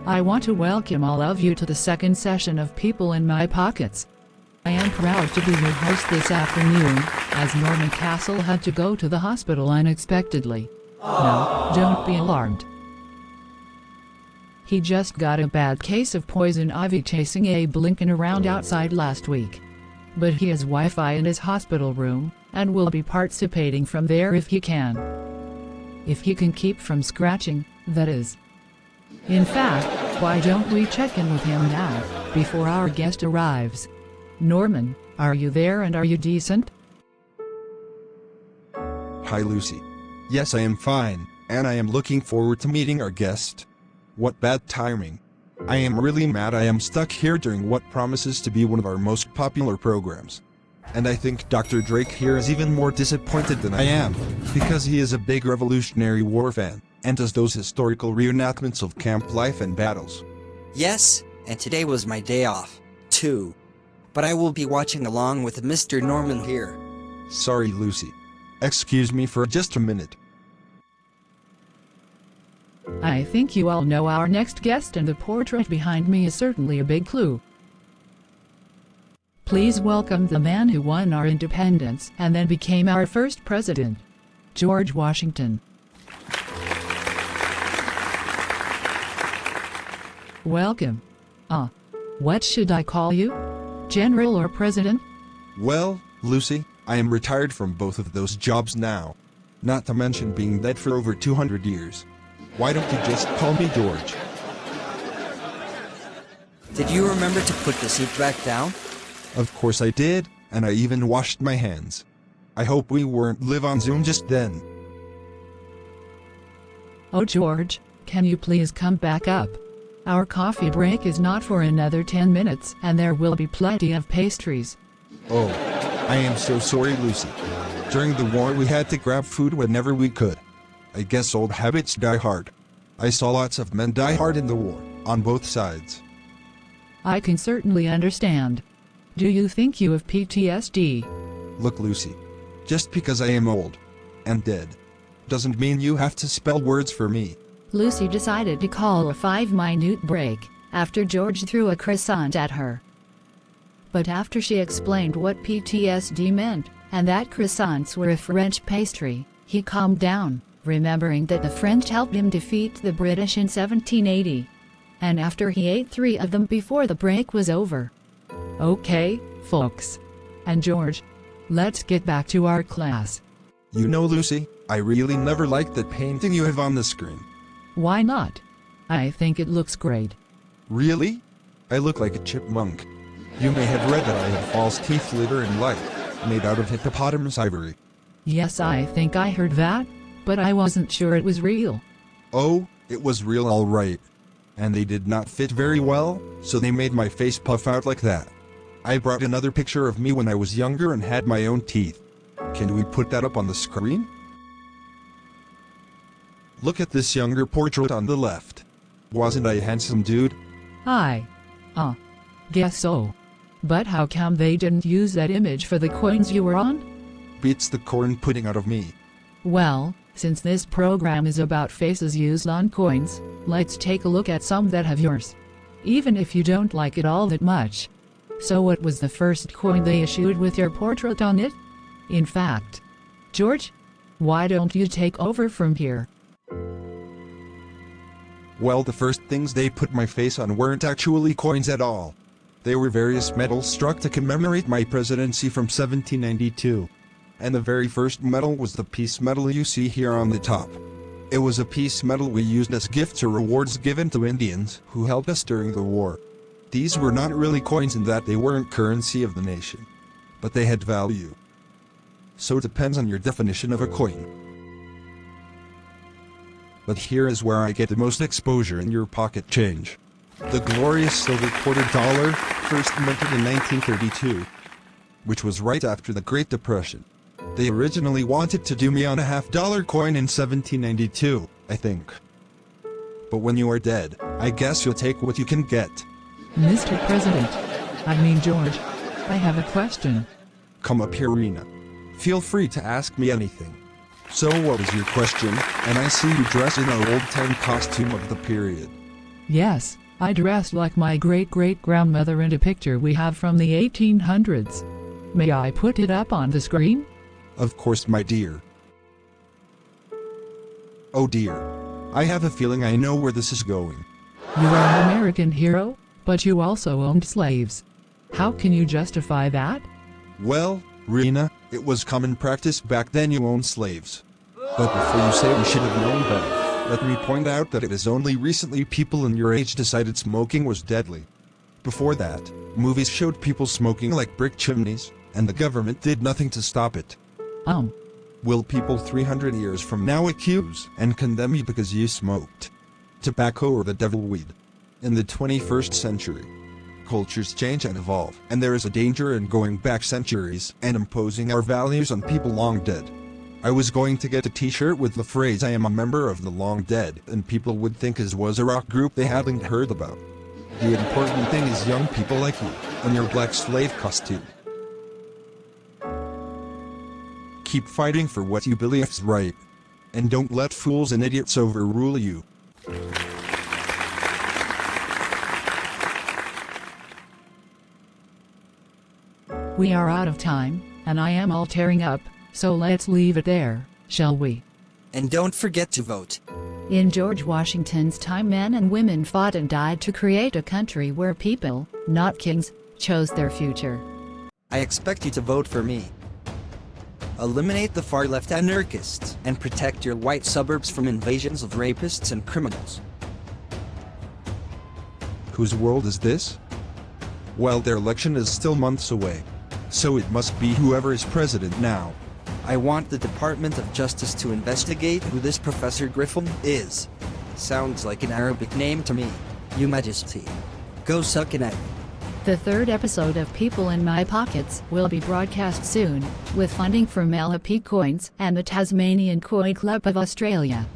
I want to welcome all of you to the second session of People in My Pockets. I am proud to be your host this afternoon, as Norman Castle had to go to the hospital unexpectedly. No, don't be alarmed. He just got a bad case of poison ivy chasing Abe Lincoln around outside last week. But he has Wi-Fi in his hospital room, and will be participating from there if he can. If he can keep from scratching, that is. In fact, why don't we check in with him now, before our guest arrives? Norman, are you there and are you decent? Hi Lucy. Yes, I am fine, and I am looking forward to meeting our guest. What bad timing. I am really mad I am stuck here during what promises to be one of our most popular programs. And I think Dr. Drake here is even more disappointed than I am, because he is a big Revolutionary War fan, and does those historical reenactments of camp life and battles. Yes, and today was my day off, too. But I will be watching along with Mr. Norman here. Sorry Lucy. Excuse me for just a minute. I think you all know our next guest, and the portrait behind me is certainly a big clue. Please welcome the man who won our independence and then became our first president, George Washington. Welcome. What should I call you? General or president? Well, Lucy, I am retired from both of those jobs now. Not to mention being dead for over 200 years. Why don't you just call me George? Did you remember to put the seat back down? Of course I did, and I even washed my hands. I hope we weren't live on Zoom just then. Oh George, can you please come back up? Our coffee break is not for another 10 minutes, and there will be plenty of pastries. Oh, I am so sorry Lucy. During the war we had to grab food whenever we could. I guess old habits die hard. I saw lots of men die hard in the war, on both sides. I can certainly understand. Do you think you have PTSD? Look Lucy, just because I am old and dead doesn't mean you have to spell words for me. Lucy decided to call a 5-minute break, after George threw a croissant at her. But after she explained what PTSD meant, and that croissants were a French pastry, he calmed down, remembering that the French helped him defeat the British in 1780. And after he ate 3 of them before the break was over. Okay, folks. And George, let's get back to our class. You know Lucy, I really never liked that painting you have on the screen. Why not? I think it looks great. Really? I look like a chipmunk. You may have read that I have false teeth later in life, made out of hippopotamus ivory. Yes, I think I heard that, but I wasn't sure it was real. Oh, it was real all right. And they did not fit very well, so they made my face puff out like that. I brought another picture of me when I was younger and had my own teeth. Can we put that up on the screen? Look at this younger portrait on the left. Wasn't I a handsome dude? I guess so. But how come they didn't use that image for the coins you were on? Beats the corn pudding out of me. Well, since this program is about faces used on coins, let's take a look at some that have yours. Even if you don't like it all that much. So what was the first coin they issued with your portrait on it? In fact, George, why don't you take over from here? Well, the first things they put my face on weren't actually coins at all. They were various medals struck to commemorate my presidency from 1792. And the very first medal was the peace medal you see here on the top. It was a peace medal we used as gifts or rewards given to Indians who helped us during the war. These were not really coins in that they weren't currency of the nation, but they had value. So it depends on your definition of a coin. But here is where I get the most exposure in your pocket change. The glorious silver quarter dollar, first minted in 1932, which was right after the Great Depression. They originally wanted to do me on a $50 coin in 1792, I think. But when you are dead, I guess you'll take what you can get. Mr. President, George, I have a question. Come up here, Rena. Feel free to ask me anything. So what was your question? And I see you dressed in an old-time costume of the period. Yes, I dressed like my great-great-grandmother in a picture we have from the 1800s. May I put it up on the screen? Of course, my dear. Oh dear. I have a feeling I know where this is going. You are an American hero, but you also owned slaves. How can you justify that? Well, Rena, it was common practice back then you owned slaves. But before you say we should have known better, let me point out that it is only recently people in your age decided smoking was deadly. Before that, movies showed people smoking like brick chimneys, and the government did nothing to stop it. Will people 300 years from now accuse and condemn you because you smoked tobacco or the devil weed? In the 21st century, cultures change and evolve, and there is a danger in going back centuries and imposing our values on people long dead. I was going to get a t-shirt with the phrase "I am a member of the long dead," and people would think it was a rock group they hadn't heard about. The important thing is young people like you, in your black slave costume. Keep fighting for what you believe is right. And don't let fools and idiots overrule you. We are out of time, and I am all tearing up, so let's leave it there, shall we? And don't forget to vote. In George Washington's time, men and women fought and died to create a country where people, not kings, chose their future. I expect you to vote for me. Eliminate the far-left anarchists and protect your white suburbs from invasions of rapists and criminals. Whose world is this? Well, their election is still months away, so it must be whoever is president now. I want the Department of Justice to investigate who this Professor Griffin is. Sounds like an Arabic name to me, Your Majesty. Go suck an egg. The third episode of People in My Pockets will be broadcast soon, with funding from LP Coins and the Tasmanian Coin Club of Australia.